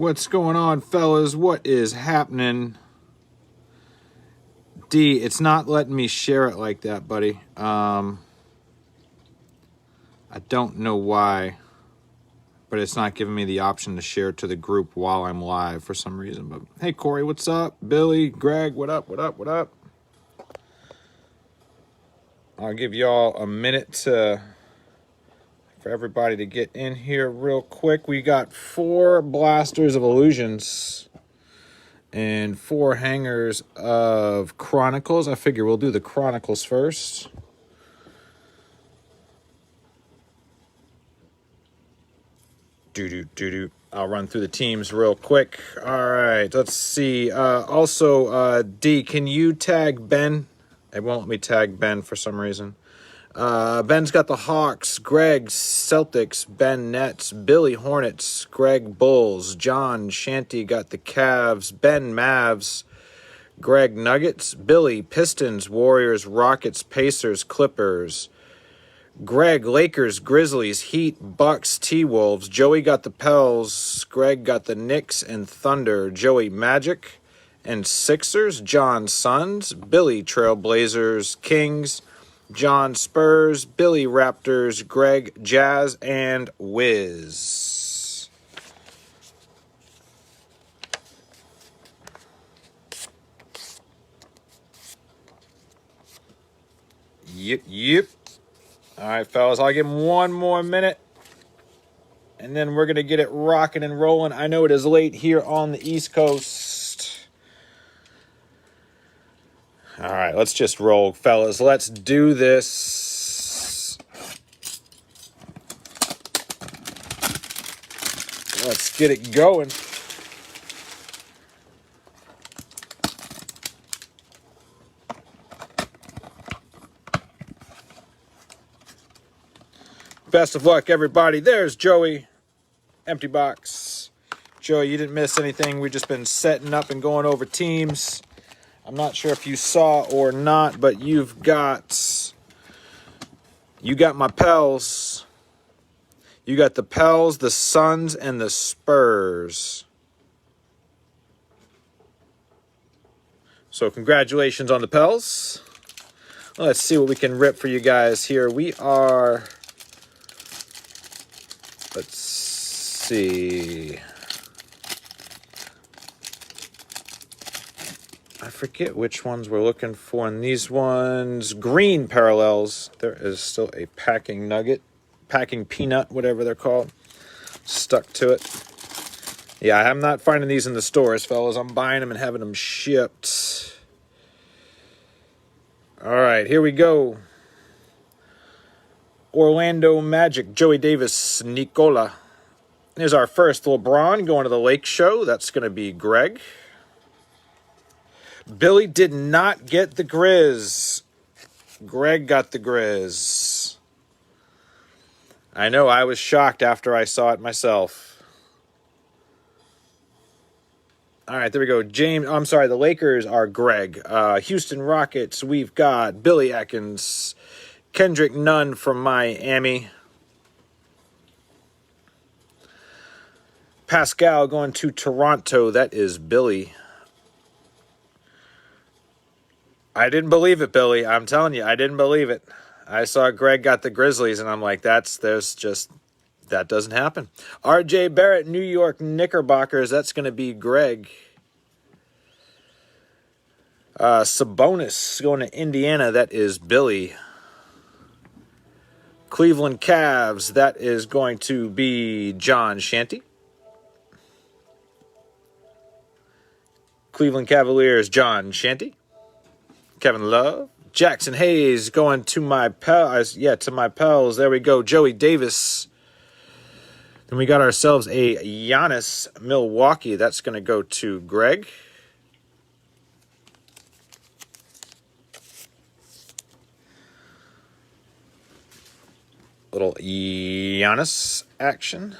What's going on, fellas? What is happening? D, it's not letting me share it like that, buddy. I don't know why, but it's not giving me the option to share it to the group while I'm live for some reason. But hey, Corey, what's up? Billy, Greg, what up? What up? What up? I'll give y'all a minute for everybody to get in here real quick. We got 4 blasters of illusions and 4 hangers of Chronicles. I figure we'll do the Chronicles first. I'll run through the teams real quick. All right, let's see. D, can you tag Ben? It won't let me tag Ben for some reason. Ben's got the Hawks, Greg Celtics, Ben Nets, Billy Hornets, Greg Bulls, John Shanty got the Cavs, Ben Mavs, Greg Nuggets, Billy Pistons, Warriors, Rockets, Pacers, Clippers, Greg Lakers, Grizzlies, Heat, Bucks, T-Wolves, Joey got the Pels, Greg got the Knicks and Thunder, Joey Magic and Sixers, John Suns, Billy Trailblazers, Kings, John Spurs, Billy Raptors, Greg Jazz, and Wiz. Yep. All right, fellas, I'll give him one more minute, and then we're going to get it rocking and rolling. I know it is late here on the East Coast. All right, let's just roll, fellas. Let's do this. Let's get it going. Best of luck, everybody. There's Joey. Empty box. Joey, you didn't miss anything. We've just been setting up and going over teams. I'm not sure if you saw or not, but you got my Pels. You got the Pels, the Suns, and the Spurs. So congratulations on the Pels. Let's see what we can rip for you guys here. We are, let's see. I forget which ones we're looking for in these ones. Green parallels. There is still a packing nugget, packing peanut, whatever they're called. Stuck to it. Yeah, I'm not finding these in the stores, fellas. I'm buying them and having them shipped. All right, here we go. Orlando Magic, Joey Davis, Nicola. Here's our first LeBron going to the Lake Show. That's going to be Greg. Billy did not get the Grizz. Greg got the Grizz. I know, I was shocked after I saw it myself. All right, there we go. The Lakers are Greg. Houston Rockets, we've got Billy Atkins. Kendrick Nunn from Miami. Pascal going to Toronto. That is Billy. I didn't believe it, Billy. I'm telling you, I didn't believe it. I saw Greg got the Grizzlies, and I'm like, that doesn't happen. R.J. Barrett, New York Knickerbockers. That's going to be Greg. Sabonis going to Indiana. That is Billy. Cleveland Cavs. That is going to be John Shanty. Cleveland Cavaliers, John Shanty. Kevin Love. Jackson Hayes going to my Pels. To my Pels. There we go. Joey Davis. Then we got ourselves a Giannis Milwaukee. That's going to go to Greg. Little Giannis action.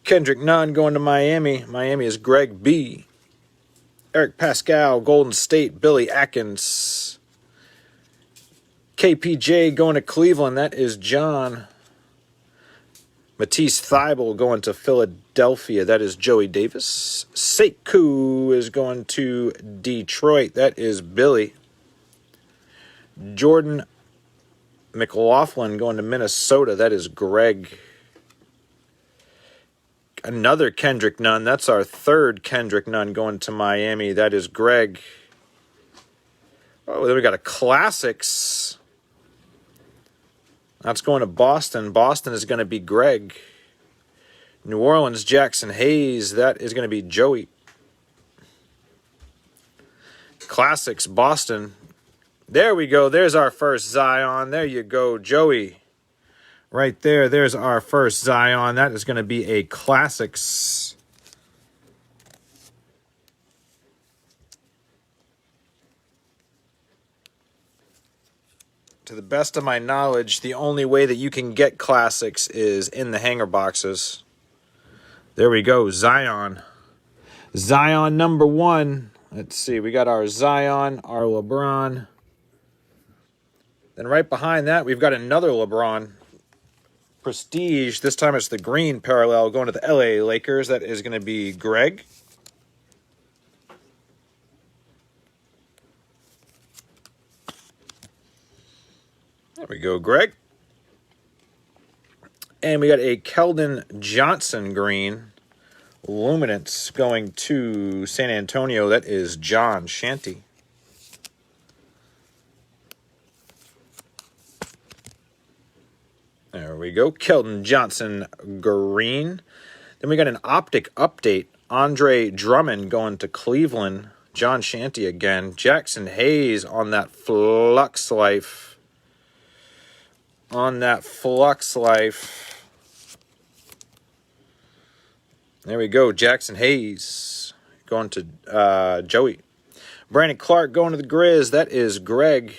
Kendrick Nunn going to Miami. Miami is Greg B. Eric Pascal, Golden State, Billy Atkins. KPJ going to Cleveland. That is John. Matisse Thybulle going to Philadelphia. That is Joey Davis. Sekou is going to Detroit. That is Billy. Jordan McLaughlin going to Minnesota. That is Greg. Another Kendrick Nunn. That's our third Kendrick Nunn going to Miami. That is Greg. Oh, then we got a Classics. That's going to Boston. Boston is going to be Greg. New Orleans, Jackson Hayes. That is going to be Joey. Classics, Boston. There we go. There's our first Zion. There you go, Joey. Right there. There's our first Zion. That is going to be a Classics. To the best of my knowledge, the only way that you can get Classics is in the hanger boxes. There we go, Zion. Zion number 1. Let's see, we got our Zion, our LeBron. Then right behind that, we've got another LeBron. Prestige, this time it's the green parallel going to the LA Lakers. That is going to be Greg. There we go, Greg. And we got a Keldon Johnson green. Luminance going to San Antonio. That is John Shanty. There we go. Keldon Johnson green. Then we got an optic update. Andre Drummond going to Cleveland. John Shanty again. Jackson Hayes on that Flux Life. There we go. Jackson Hayes going to Joey. Brandon Clark going to the Grizz. That is Greg.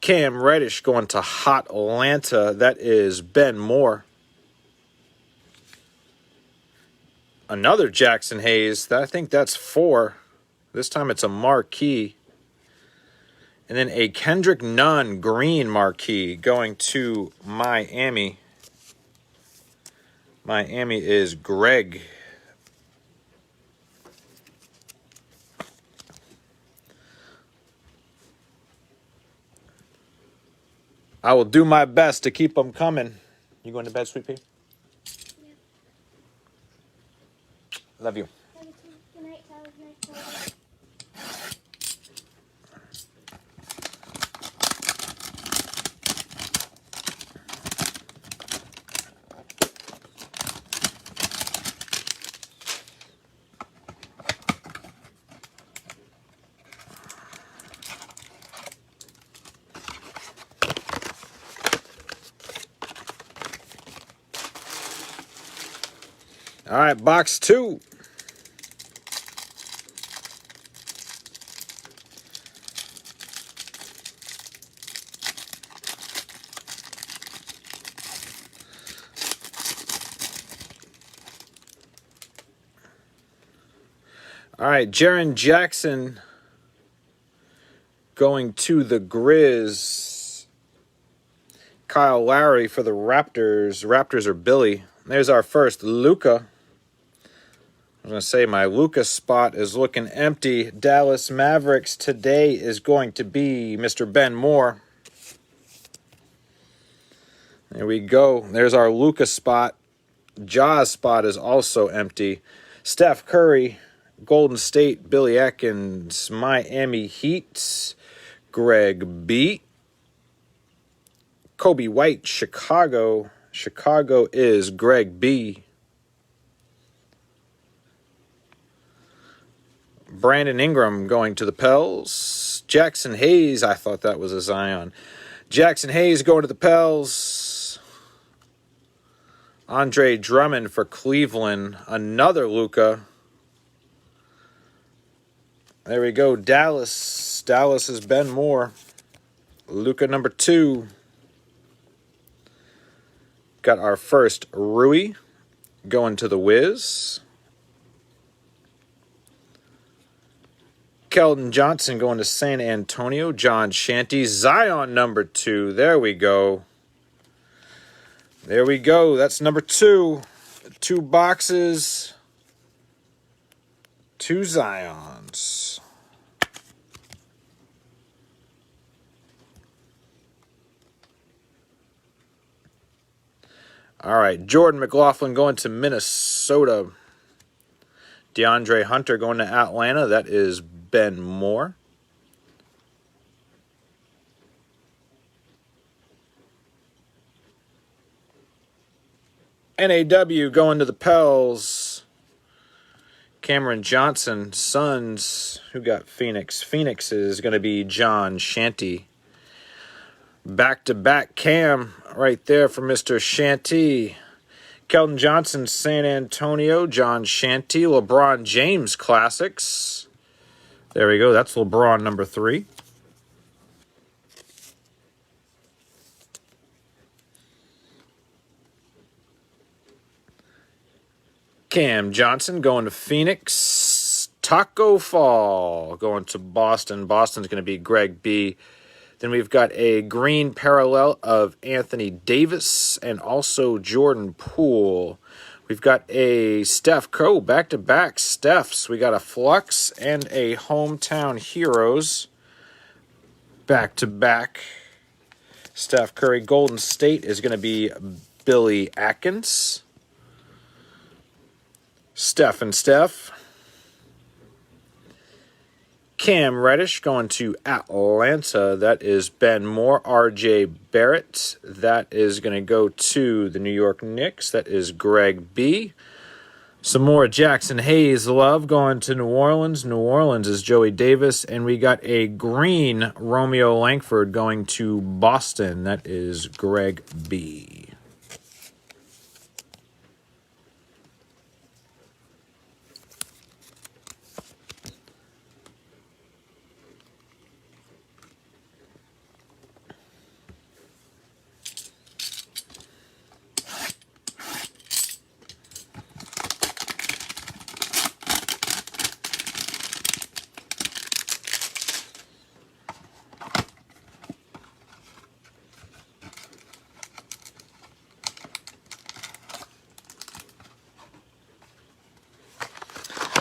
Cam Reddish going to Hot Atlanta. That is Ben Moore. Another Jackson Hayes. I think that's 4. This time it's a marquee. And then a Kendrick Nunn green marquee going to Miami. Miami is Greg. I will do my best to keep them coming. You going to bed, Sweet Pea? Yeah. Love you. Love you too. Good night, Tyler. Good night, Tyler. All right, box 2. All right, Jaren Jackson going to the Grizz. Kyle Lowry for the Raptors. Raptors are Billy. There's our first Luka. I was going to say my Luka spot is looking empty. Dallas Mavericks today is going to be Mr. Ben Moore. There we go. There's our Luka spot. Ja's spot is also empty. Steph Curry, Golden State, Billy Atkins, Miami Heat, Greg B. Kobe White, Chicago. Chicago is Greg B. Brandon Ingram going to the Pels. Jackson Hayes, I thought that was a Zion. Jackson Hayes going to the Pels. Andre Drummond for Cleveland. Another Luka. There we go. Dallas. Dallas is Ben Moore. Luka number 2. Got our first Rui going to the Wiz. Keldon Johnson going to San Antonio. John Shanty. Zion number 2. There we go. There we go. That's number 2. 2 boxes. 2 Zions. All right. Jordan McLaughlin going to Minnesota. DeAndre Hunter going to Atlanta. That is Ben Moore. NAW going to the Pels. Cameron Johnson. Suns. Who got Phoenix? Phoenix is going to be John Shanty. Back-to-back Cam right there for Mr. Shanty. Keldon Johnson, San Antonio. John Shanty. LeBron James Classics. There we go. That's LeBron number 3. Cam Johnson going to Phoenix. Taco Fall going to Boston. Boston's going to be Greg B. Then we've got a green parallel of Anthony Davis and also Jordan Poole. We've got a Steph Curry, back-to-back Stephs. We got a Flux and a Hometown Heroes. Back-to-back. Steph Curry. Golden State is going to be Billy Atkins. Steph and Steph. Cam Reddish going to Atlanta. That is Ben Moore. R.J. Barrett. That is going to go to the New York Knicks. That is Greg B. Some more Jackson Hayes love going to New Orleans. New Orleans is Joey Davis. And we got a green Romeo Langford going to Boston. That is Greg B.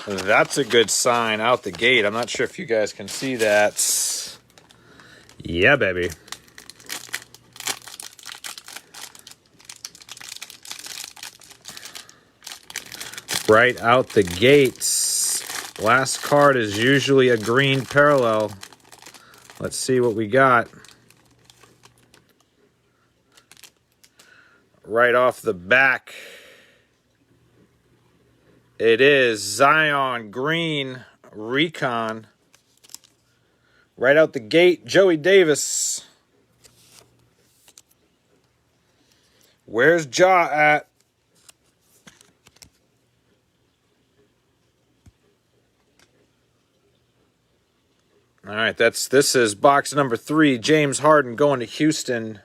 That's a good sign out the gate. I'm not sure if you guys can see that. Yeah, baby. Right out the gates. Last card is usually a green parallel. Let's see what we got. Right off the back. It is Zion Green Recon. Right out the gate, Joey Davis. Where's Ja at? All right, this is box number 3. James Harden going to Houston.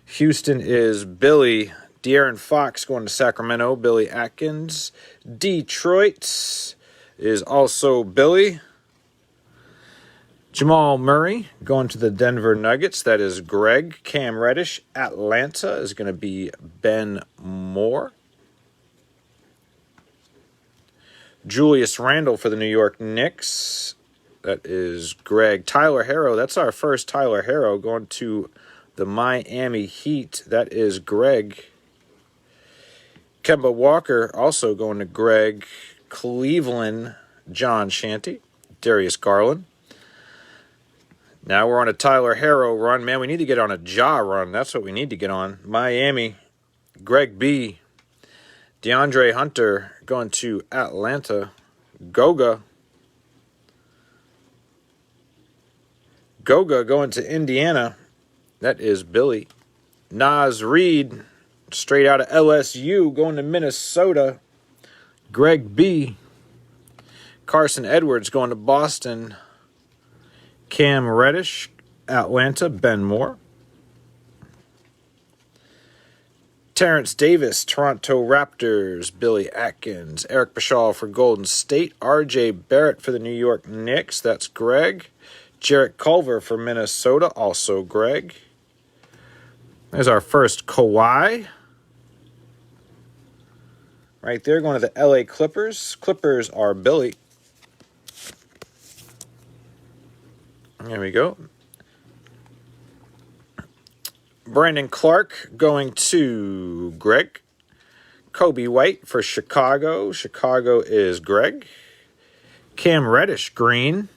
Houston is Billy. De'Aaron Fox going to Sacramento. Billy Atkins. Detroit is also Billy. Jamal Murray going to the Denver Nuggets. That is Greg. Cam Reddish. Atlanta is going to be Ben Moore. Julius Randle for the New York Knicks. That is Greg. Tyler Herro. That's our first Tyler Herro going to the Miami Heat. That is Greg. Kemba Walker also going to Greg. Cleveland, John Shanty. Darius Garland. Now we're on a Tyler Herro run. Man, we need to get on a Ja run. That's what we need to get on. Miami, Greg B. DeAndre Hunter going to Atlanta. Goga. Goga going to Indiana. That is Billy. Naz Reid, straight out of LSU, going to Minnesota. Greg B. Carson Edwards going to Boston. Cam Reddish, Atlanta, Ben Moore. Terrence Davis, Toronto Raptors. Billy Atkins. Eric Bashaw for Golden State. R.J. Barrett for the New York Knicks. That's Greg. Jarrett Culver for Minnesota. Also Greg. There's our first Kawhi. Right there, going to the LA Clippers. Clippers are Billy. There we go. Brandon Clark going to Greg. Kobe White for Chicago. Chicago is Greg. Cam Reddish, green.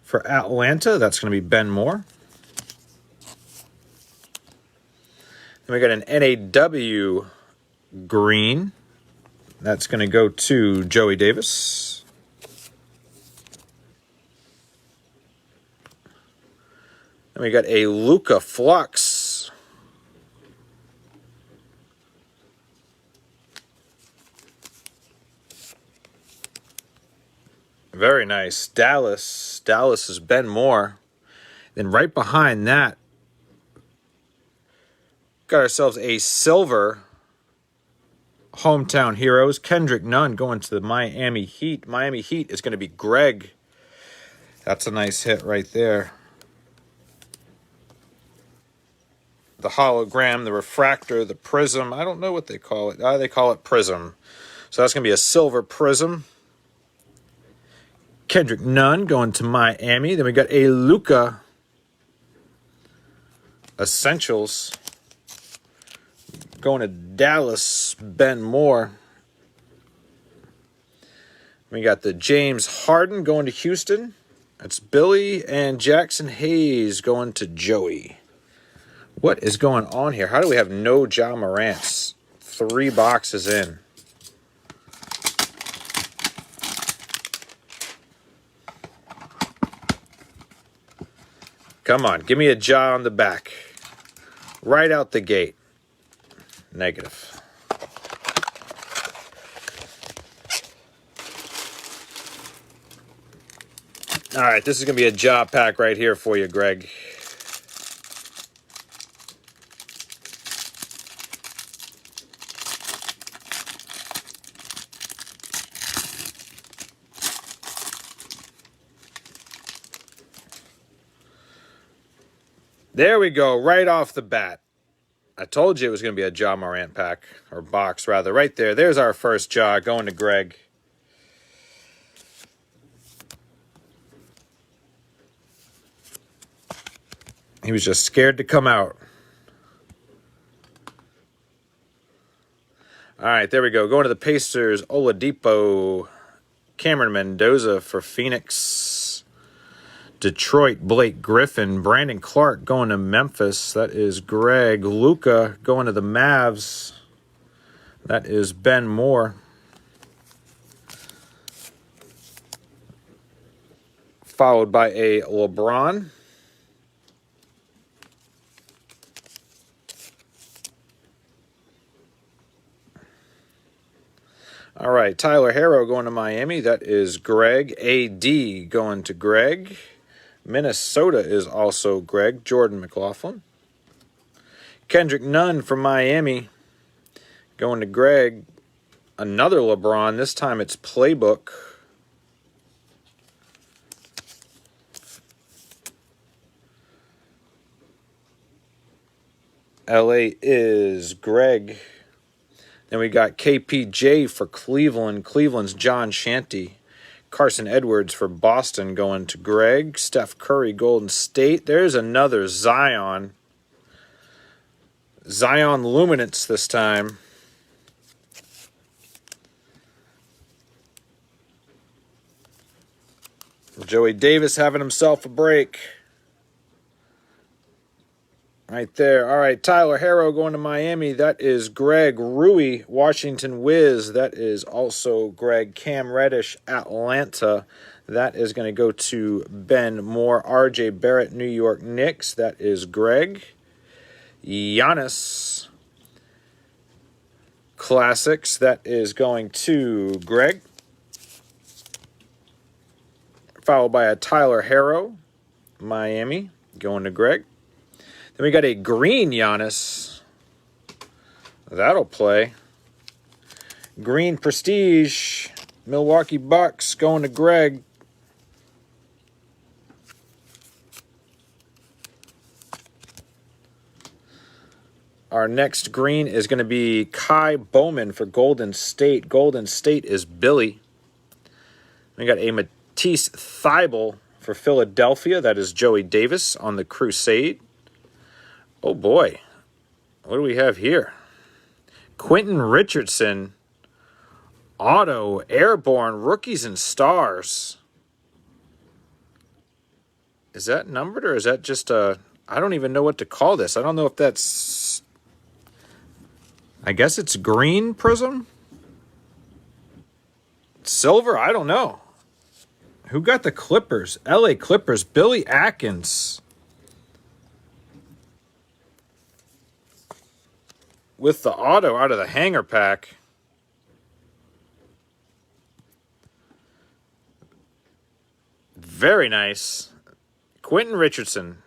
For Atlanta, that's going to be Ben Moore. Then we got an NAW green. That's going to go to Joey Davis. Then we got a Luka Flux. Very nice. Dallas. Dallas is Ben Moore. Then right behind that, got ourselves a silver Hometown Heroes. Kendrick Nunn going to the Miami Heat. Miami Heat is going to be Greg. That's a nice hit right there. The hologram, the refractor, the prism. I don't know what they call it. They call it prism. So that's going to be a silver prism. Kendrick Nunn going to Miami. Then we got a Luka Essentials going to Dallas, Ben Moore. We got the James Harden going to Houston. That's Billy. And Jackson Hayes going to Joey. What is going on here? How do we have no Ja Morants? 3 boxes in. Come on, give me a Ja on the back. Right out the gate. Negative. All right, this is going to be a Ja pack right here for you, Greg. There we go, right off the bat. I told you it was going to be a Ja Morant pack, or box rather. Right there, there's our first Ja going to Greg. He was just scared to come out. All right, there we go. Going to the Pacers, Oladipo, Cameron Mendoza for Phoenix. Detroit, Blake Griffin. Brandon Clark going to Memphis. That is Greg. Luka going to the Mavs. That is Ben Moore. Followed by a LeBron. All right, Tyler Herro going to Miami. That is Greg. AD going to Greg. Minnesota is also Greg. Jordan McLaughlin. Kendrick Nunn from Miami going to Greg. Another LeBron. This time it's Playbook. LA is Greg. Then we got KPJ for Cleveland. Cleveland's John Shanty. Carson Edwards for Boston going to Greg. Steph Curry, Golden State. There's another Zion. Zion Luminance this time. Joey Davis having himself a break. Right there. All right, Tyler Herro going to Miami. That is Greg. Rui, Washington Wiz. That is also Greg. Cam Reddish, Atlanta. That is going to go to Ben Moore. R.J. Barrett, New York Knicks. That is Greg. Giannis Classics. That is going to Greg. Followed by a Tyler Herro, Miami, going to Greg. Then we got a green Giannis That'll play. Green Prestige. Milwaukee Bucks going to Greg. Our next green is going to be Kai Bowman for Golden State. Golden State is Billy. We got a Matisse Thybulle for Philadelphia. That is Joey Davis on the Crusade. Oh boy. What do we have here? Quentin Richardson. Auto Airborne Rookies and Stars. Is that numbered or is that just a... I don't even know what to call this. I don't know if that's... I guess it's green prism? Silver? I don't know. Who got the Clippers? LA Clippers. Billy Atkins. With the auto out of the hanger pack. Very nice. Quentin Richardson.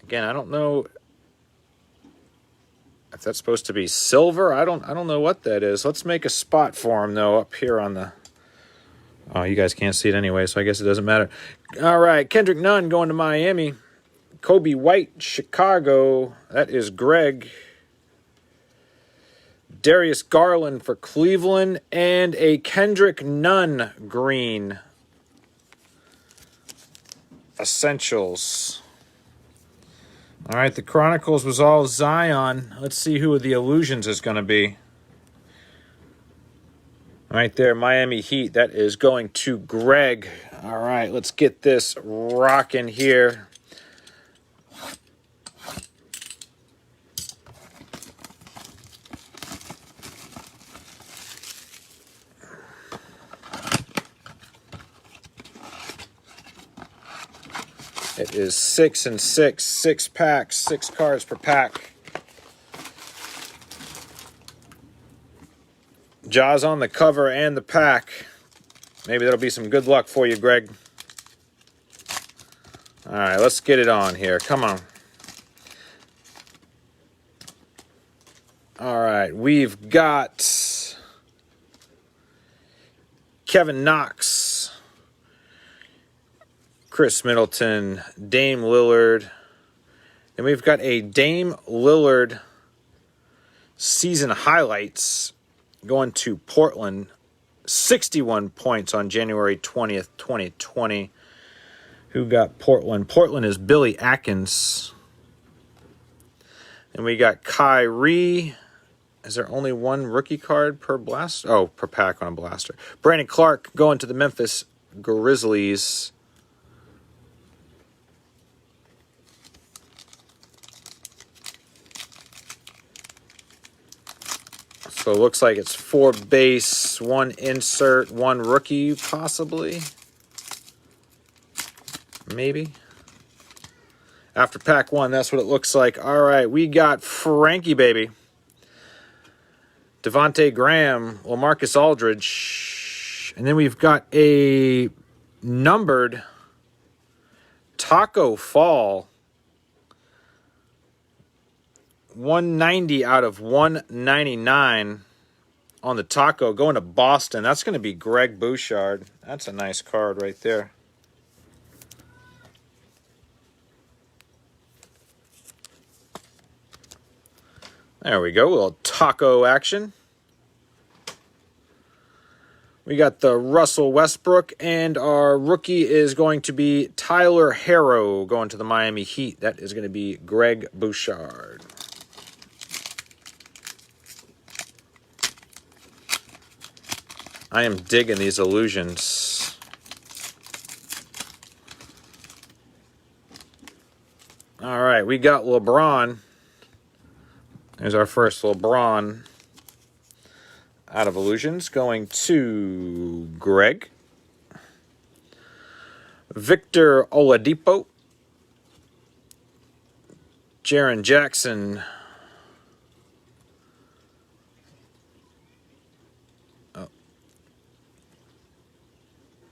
Again, I don't know if that's supposed to be silver. I don't know what that is. Let's make a spot for him though up here on the... Oh, you guys can't see it anyway, so I guess it doesn't matter. All right, Kendrick Nunn going to Miami. Kobe White, Chicago. That is Greg. Darius Garland for Cleveland. And a Kendrick Nunn green. Essentials. All right, the Chronicles was all Zion. Let's see who the Illusions is going to be. Right there, Miami Heat. That is going to Greg. All right, let's get this rocking here. It is 6 and 6, 6 packs, 6 cards per pack. Jaws on the cover and the pack. Maybe that'll be some good luck for you, Greg. All right, let's get it on here. Come on. All right, we've got Kevin Knox, Chris Middleton, Dame Lillard, and we've got a Dame Lillard season highlights going to Portland. 61 points on January 20th, 2020. Who got Portland? Portland is Billy Atkins. And we got Kyrie. Is there only one rookie card per blaster? Oh, per pack on a blaster. Brandon Clark going to the Memphis Grizzlies. So it looks like it's 4 base, 1 insert, 1 rookie, possibly. Maybe. After pack 1, that's what it looks like. All right, we got Frankie, baby. Devontae Graham, LaMarcus Aldridge. And then we've got a numbered Taco Fall. 190 out of 199 on the Taco. Going to Boston. That's going to be Greg Bouchard. That's a nice card right there. There we go. A little Taco action. We got the Russell Westbrook, and our rookie is going to be Tyler Herro going to the Miami Heat. That is going to be Greg Bouchard. I am digging these illusions. All right, we got LeBron. There's our first LeBron out of illusions going to Greg. Victor Oladipo. Jaren Jackson.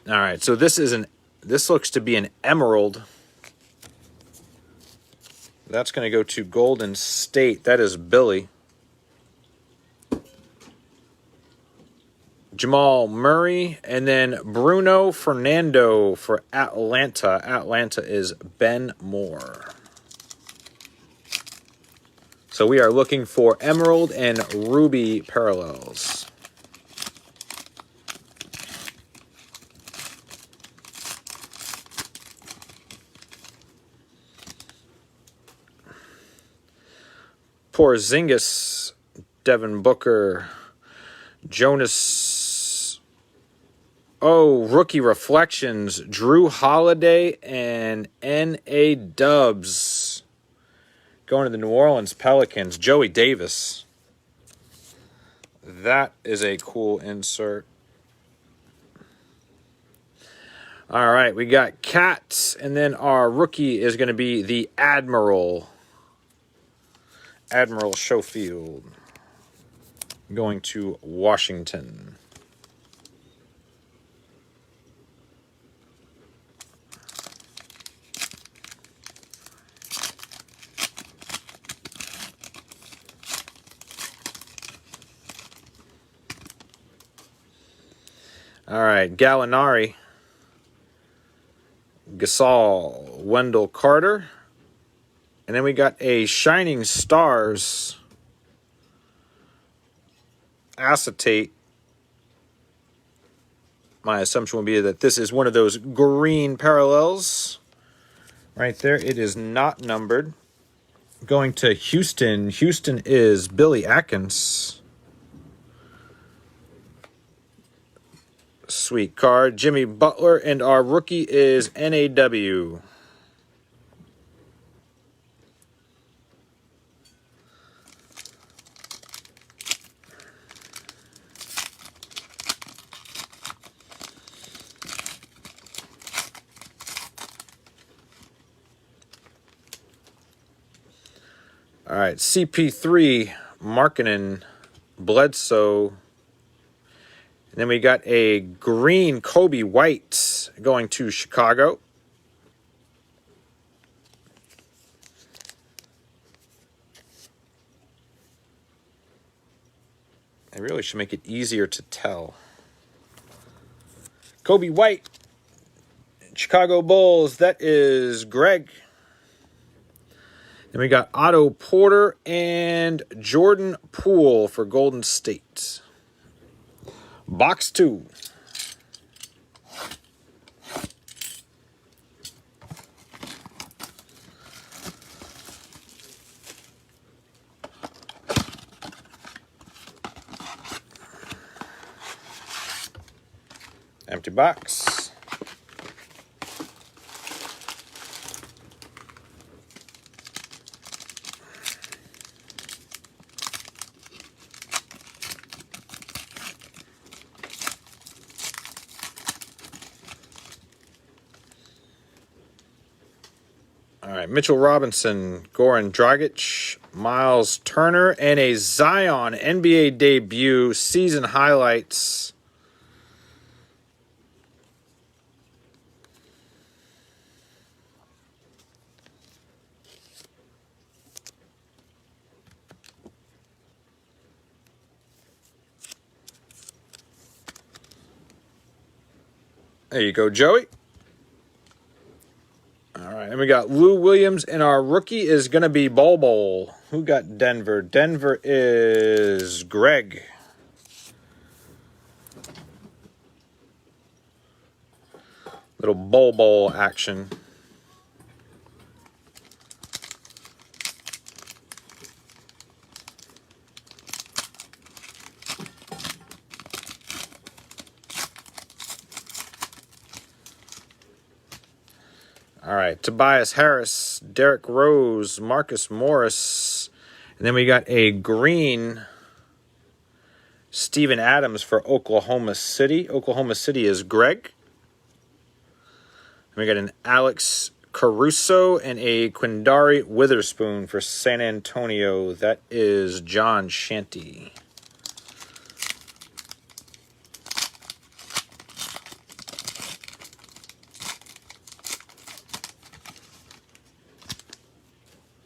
All right, so this looks to be an emerald. That's going to go to Golden State. That is Billy. Jamal Murray, and then Bruno Fernando for Atlanta. Atlanta is Ben Moore. So we are looking for Emerald and Ruby parallels. Porzingis, Devin Booker, Jonas. Oh, rookie reflections. Drew Holiday and N.A. Dubs. Going to the New Orleans Pelicans. Joey Davis. That is a cool insert. All right, we got Cats, and then our rookie is going to be the Admiral. Admiral Schofield. Going to Washington. All right, Gallinari, Gasol, Wendell Carter. And then we got a Shining Stars acetate. My assumption would be that this is one of those green parallels. Right there, it is not numbered. Going to Houston. Houston is Billy Atkins. Sweet card. Jimmy Butler, and our rookie is NAW. All right, CP3, Markkanen, Bledsoe. And then we got a green Kobe White going to Chicago. I really should make it easier to tell. Kobe White, Chicago Bulls, that is Greg. Then we got Otto Porter and Jordan Poole for Golden State. Box 2. Empty box. All right, Mitchell Robinson, Goran Dragic, Miles Turner, and a Zion NBA debut season highlights. There you go, Joey. All right, and we got Lou Williams, and our rookie is going to be Bol Bol. Who got Denver? Denver is Greg. Little Bol Bol action. All right, Tobias Harris, Derrick Rose, Marcus Morris. And then we got a green Steven Adams for Oklahoma City. Oklahoma City is Greg. And we got an Alex Caruso and a Quindari Witherspoon for San Antonio. That is John Shanty.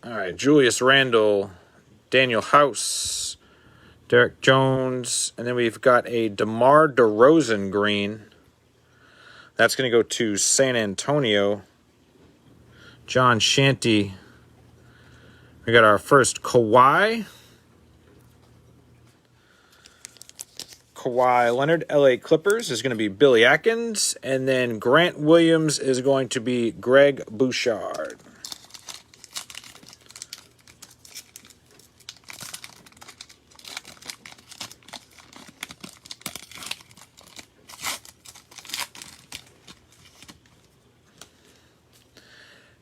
All right, Julius Randle, Daniel House, Derek Jones, and then we've got a DeMar DeRozan green. That's going to go to San Antonio. John Shanty. We got our first Kawhi. Kawhi Leonard, LA Clippers, is going to be Billy Atkins. And then Grant Williams is going to be Greg Bouchard.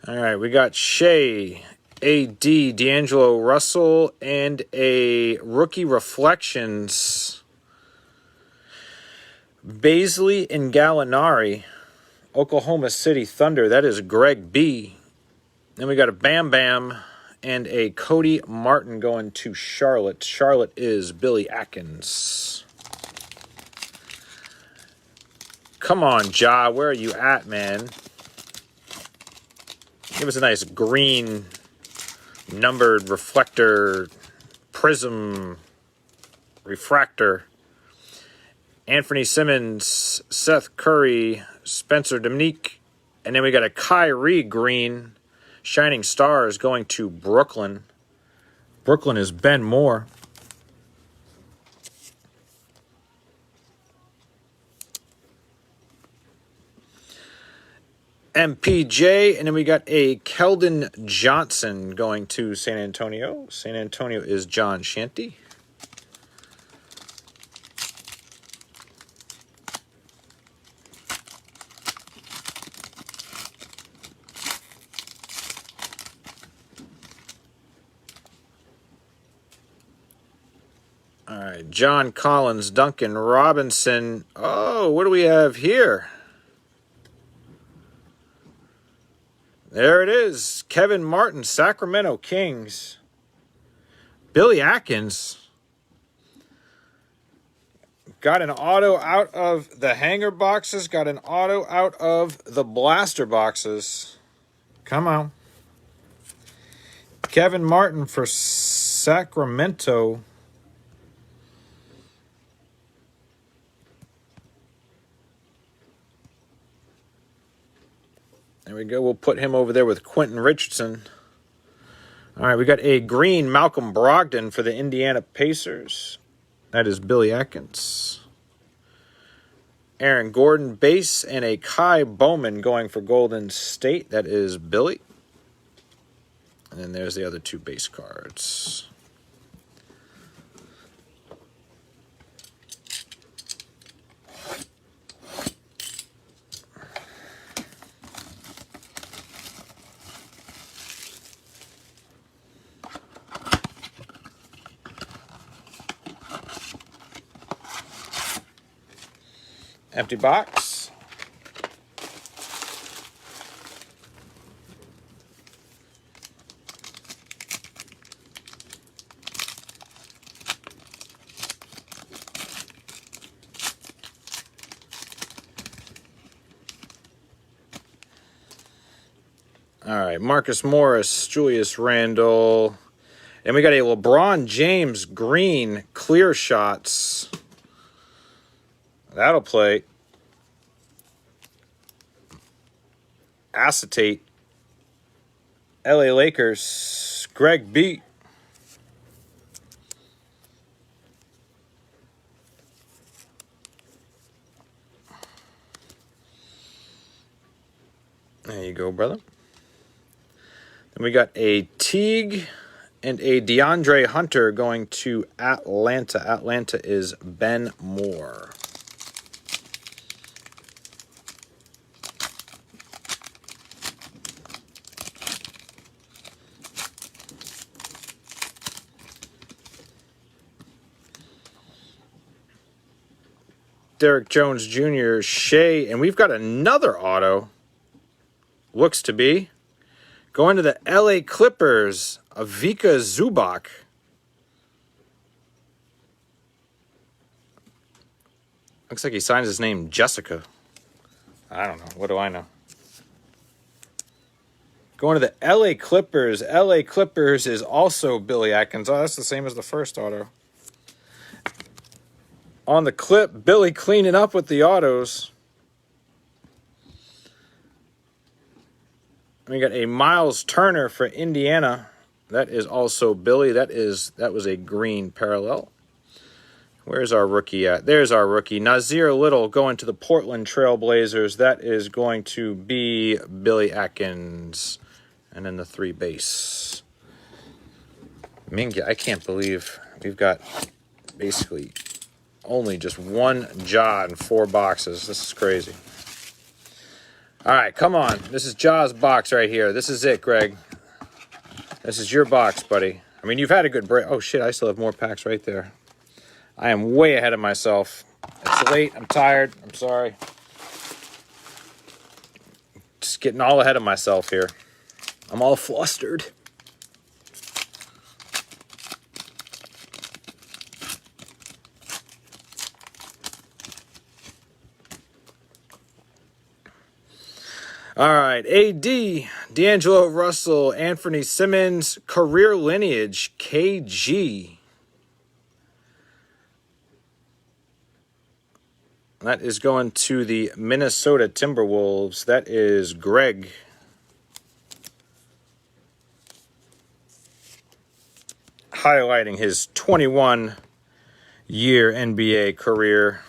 All right, we got Shea, AD, D'Angelo Russell, and a Rookie Reflections. Baisley and Gallinari, Oklahoma City Thunder. That is Greg B. Then we got a Bam Bam and a Cody Martin going to Charlotte. Charlotte is Billy Atkins. Come on, Ja. Where are you at, man? Give us a nice green numbered reflector, prism, refractor. Anthony Simmons, Seth Curry, Spencer Dominique, and then we got a Kyrie green, Shining Stars going to Brooklyn. Brooklyn is Ben Moore. MPJ, and then we got a Keldon Johnson going to San Antonio. San Antonio is John Shanty. All right, John Collins, Duncan Robinson. Oh, what do we have here? There it is. Kevin Martin, Sacramento Kings. Billy Atkins. Got an auto out of the hanger boxes. Got an auto out of the blaster boxes. Come on. Kevin Martin for Sacramento. There we go. We'll put him over there with Quentin Richardson. All right, we got a green Malcolm Brogdon for the Indiana Pacers. That is Billy Atkins. Aaron Gordon base and a Kai Bowman going for Golden State. That is Billy. And then there's the other two base cards. Empty box. All right, Marcus Morris, Julius Randle. And we got a LeBron James green clear shots. That'll play. Acetate. LA Lakers. Greg B. There you go, brother. Then we got a Teague and a DeAndre Hunter going to Atlanta. Atlanta is Ben Moore. Derek Jones Jr., Shea, and we've got another auto. Looks to be going to the LA Clippers, Avika Zubac. Looks like he signs his name Jessica. I don't know. What do I know? Going to the LA Clippers. LA Clippers is also Billy Atkins. Oh, that's the same as the first auto. On the clip, Billy cleaning up with the autos. We got a Miles Turner for Indiana. That is also Billy. That was a green parallel. Where's our rookie at? There's our rookie. Nazir Little going to the Portland Trail Blazers. That is going to be Billy Atkins. And then the 3 base. Minga, I can't believe we've got basically only just 1 jaw in 4 boxes. This is crazy. All right, come on. This is Jaw's box right here. This is it, Greg. This is your box, buddy. I mean, you've had a good break. Oh, shit, I still have more packs right there. I am way ahead of myself. It's late. I'm tired. I'm sorry. Just getting all ahead of myself here. I'm all flustered. All right, AD, D'Angelo Russell, Anthony Simmons, career lineage, KG. That is going to the Minnesota Timberwolves. That is Greg. Highlighting his 21-year NBA career.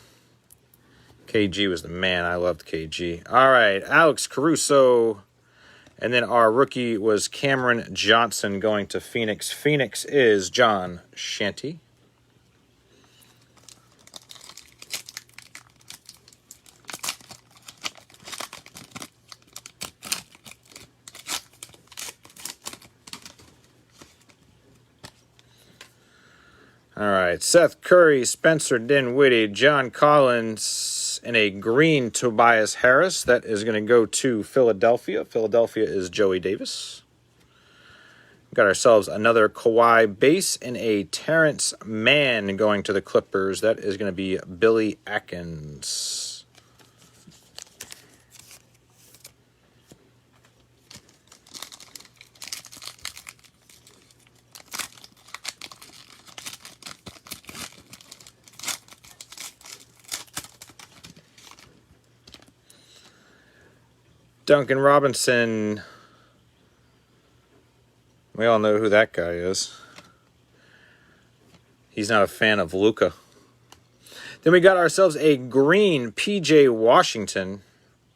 KG was the man. I loved KG. All right, Alex Caruso. And then our rookie was Cameron Johnson going to Phoenix. Phoenix is John Shanty. All right, Seth Curry, Spencer Dinwiddie, John Collins, and a green Tobias Harris. That is going to go to Philadelphia. Philadelphia is Joey Davis. Got ourselves another Kawhi base and a Terrence Mann going to the Clippers. That is going to be Billy Atkins. Duncan Robinson. We all know who that guy is. He's not a fan of Luka. Then we got ourselves a green PJ Washington.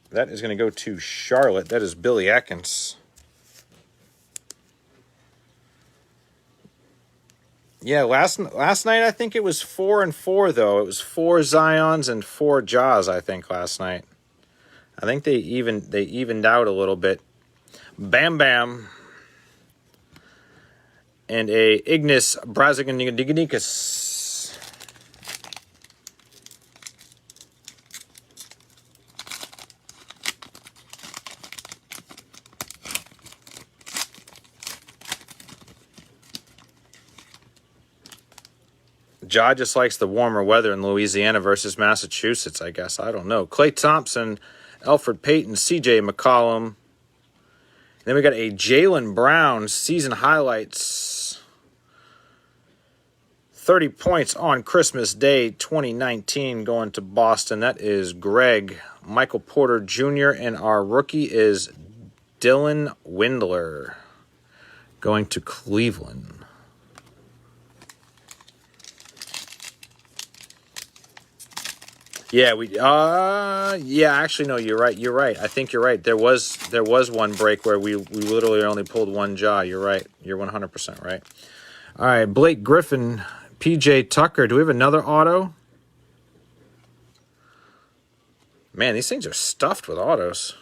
That is going to go to Charlotte. That is Billy Atkins. Yeah, last night I think it was 4 and 4 though. It was 4 Zions and 4 Jaws, I think, last night. I think they evened out a little bit. Bam Bam. And a Ignis Brazilianikas. Ja just likes the warmer weather in Louisiana versus Massachusetts, I guess. I don't know. Klay Thompson, Alfred Payton, CJ McCollum. Then we got a Jaylen Brown season highlights. 30 points on Christmas Day 2019 going to Boston. That is Greg. Michael Porter Jr. and our rookie is Dylan Windler going to Cleveland. Yeah, actually no, you're right. I think you're right. There was one break where we literally only pulled 1 jaw. You're right. You're 100% right. All right, Blake Griffin, PJ Tucker. Do we have another auto? Man, these things are stuffed with autos.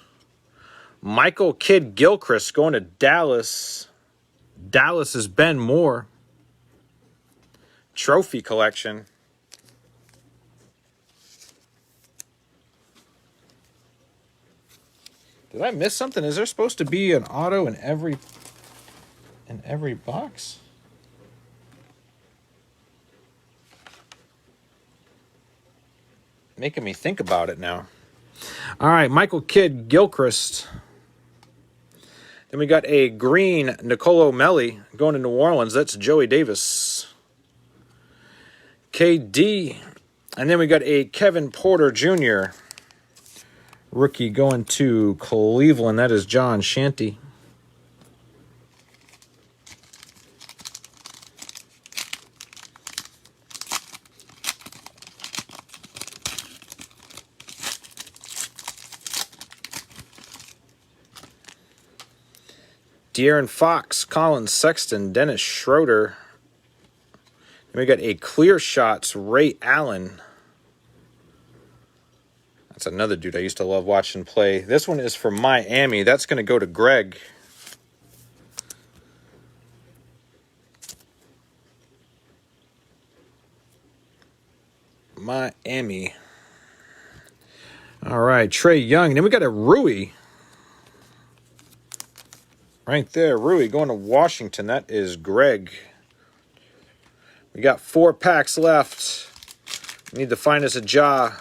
Michael Kidd Gilchrist going to Dallas. Dallas is Ben Moore. Trophy collection. Did I miss something? Is there supposed to be an auto in every box? Making me think about it now. All right, Michael Kidd Gilchrist. Then we got a green Nicolo Melli going to New Orleans. That's Joey Davis. KD. And then we got a Kevin Porter Jr. rookie going to Cleveland. That is John Shanty. De'Aaron Fox, Colin Sexton, Dennis Schroeder. Then we got a Clear Shots, Ray Allen. That's another dude I used to love watching play. This one is for Miami. That's going to go to Greg. Miami. All right, Trey Young. Then we got a Rui. Right there, Rui going to Washington. That is Greg. We got 4 packs left. We need to find us a Ja.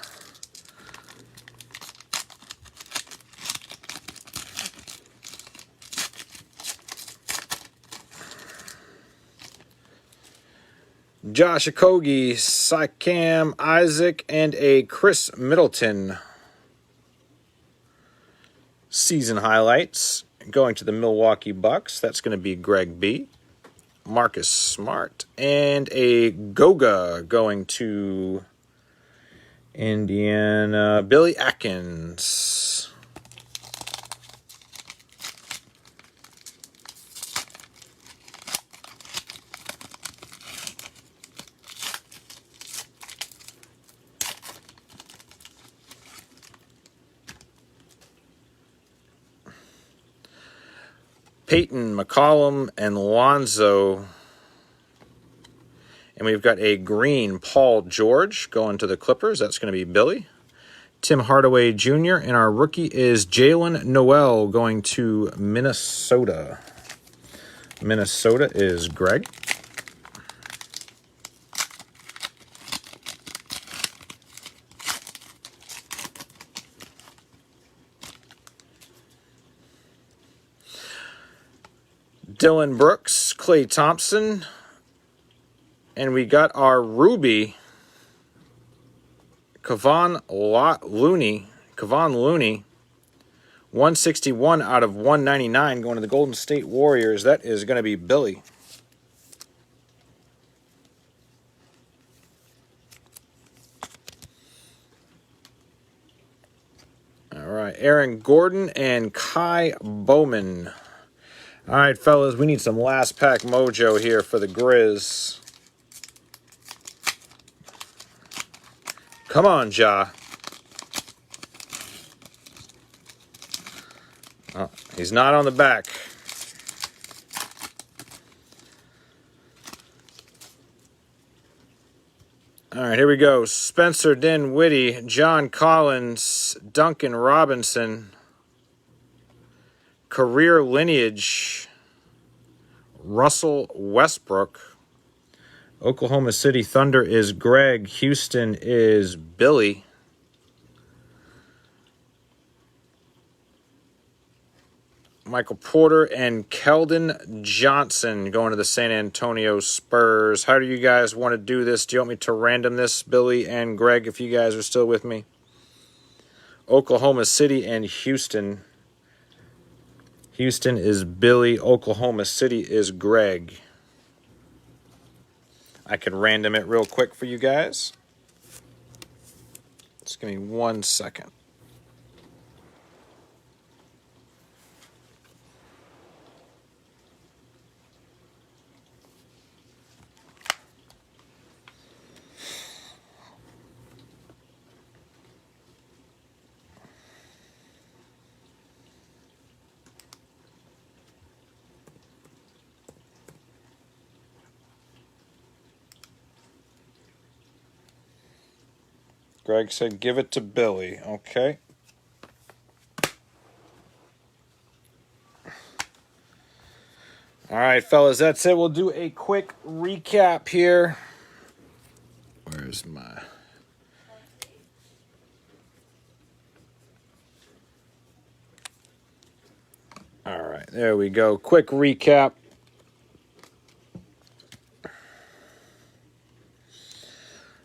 Josh Okogie, Sycam Isaac, and a Chris Middleton. Season highlights. Going to the Milwaukee Bucks. That's going to be Greg B. Marcus Smart. And a Goga going to Indiana. Billy Atkins. Peyton, McCollum, and Lonzo. And we've got a green Paul George going to the Clippers. That's going to be Billy. Tim Hardaway Jr. And our rookie is Jalen Noel going to Minnesota. Minnesota is Greg. Dylan Brooks, Klay Thompson, and we got our Ruby, Kevon Looney, 161 out of 199 going to the Golden State Warriors. That is going to be Billy. All right, Aaron Gordon and Kai Bowman. All right, fellas, we need some last pack mojo here for the Grizz. Come on, Ja. Oh, he's not on the back. All right, here we go. Spencer Dinwiddie, John Collins, Duncan Robinson. Career lineage, Russell Westbrook. Oklahoma City Thunder is Greg. Houston is Billy. Michael Porter and Keldon Johnson going to the San Antonio Spurs. How do you guys want to do this? Do you want me to random this, Billy and Greg, if you guys are still with me? Oklahoma City and Houston. Houston is Billy. Oklahoma City is Greg. I can random it real quick for you guys. Just give me 1 second. Greg said, give it to Billy. Okay. All right, fellas, that's it. We'll do a quick recap here. Where's my... All right, there we go. Quick recap.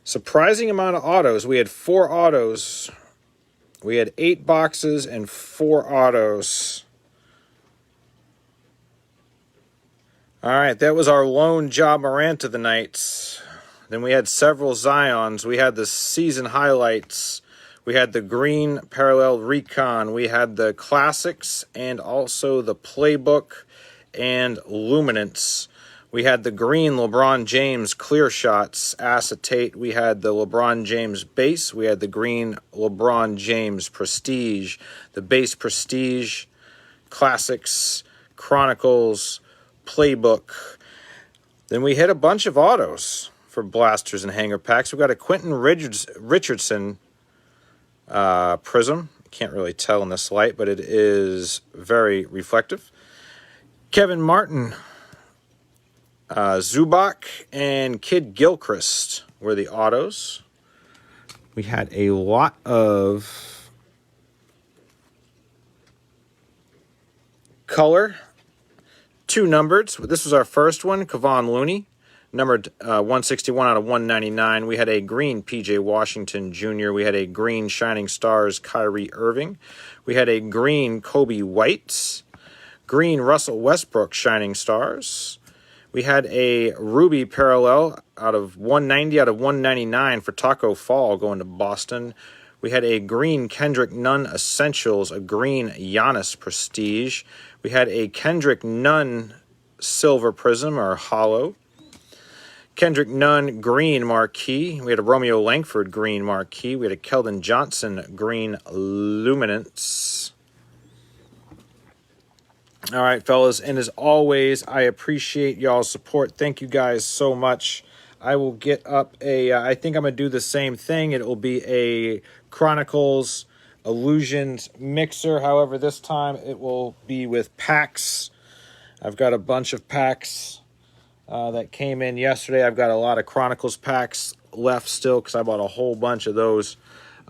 Surprising amount of autos. We had 4 autos. We had 8 boxes and 4 autos. All right, that was our lone Ja Morant of the night. Then we had several Zions. We had the season highlights. We had the green parallel recon. We had the classics and also the playbook and luminance. We had the green LeBron James clear shots acetate. We had the LeBron James base. We had the green LeBron James prestige. The base prestige, classics, Chronicles, playbook. Then we hit a bunch of autos for blasters and hanger packs. We got a Quentin Richardson prism. Can't really tell in this light, but it is very reflective. Kevin Martin, Zubac, and Kid Gilchrist were the autos. We had a lot of color. 2 numbered. This was our first one, Kevon Looney, numbered 161 out of 199. We had a green PJ Washington Jr. We had a green Shining Stars Kyrie Irving. We had a green Kobe White, green Russell Westbrook Shining Stars. We had a ruby parallel out of 190 out of 199 for Taco Fall going to Boston. We had a green Kendrick Nunn Essentials, a green Giannis Prestige. We had a Kendrick Nunn Silver Prism or Hollow. Kendrick Nunn Green Marquee. We had a Romeo Langford Green Marquee. We had a Keldon Johnson Green Luminance. All right, fellas, and as always, I appreciate y'all's support. Thank you guys so much. I will get up I think I'm going to do the same thing. It will be a Chronicles Illusions mixer. However, this time it will be with packs. I've got a bunch of packs that came in yesterday. I've got a lot of Chronicles packs left still because I bought a whole bunch of those.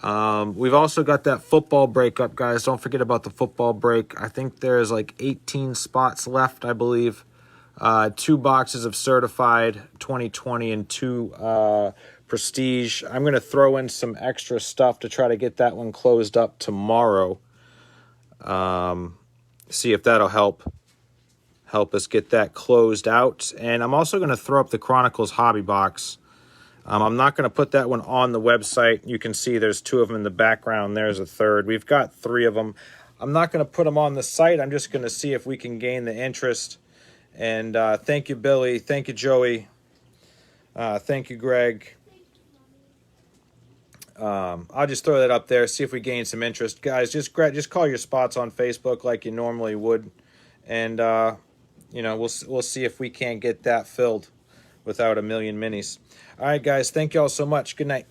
We've also got that football break up, guys. Don't forget about the football break. I think there's like 18 spots left, I believe. 2 boxes of certified 2020 and 2 prestige. I'm going to throw in some extra stuff to try to get that one closed up tomorrow. See if that'll help us get that closed out. And I'm also going to throw up the Chronicles hobby box. I'm not going to put that one on the website. You can see there's 2 of them in the background. There's a third. We've got 3 of them. I'm not going to put them on the site. I'm just going to see if we can gain the interest. And thank you, Billy. Thank you, Joey. Thank you, Greg. I'll just throw that up there, see if we gain some interest. Guys, just call your spots on Facebook like you normally would. And, we'll see if we can't get that filled without a million minis. All right, guys, thank you all so much. Good night.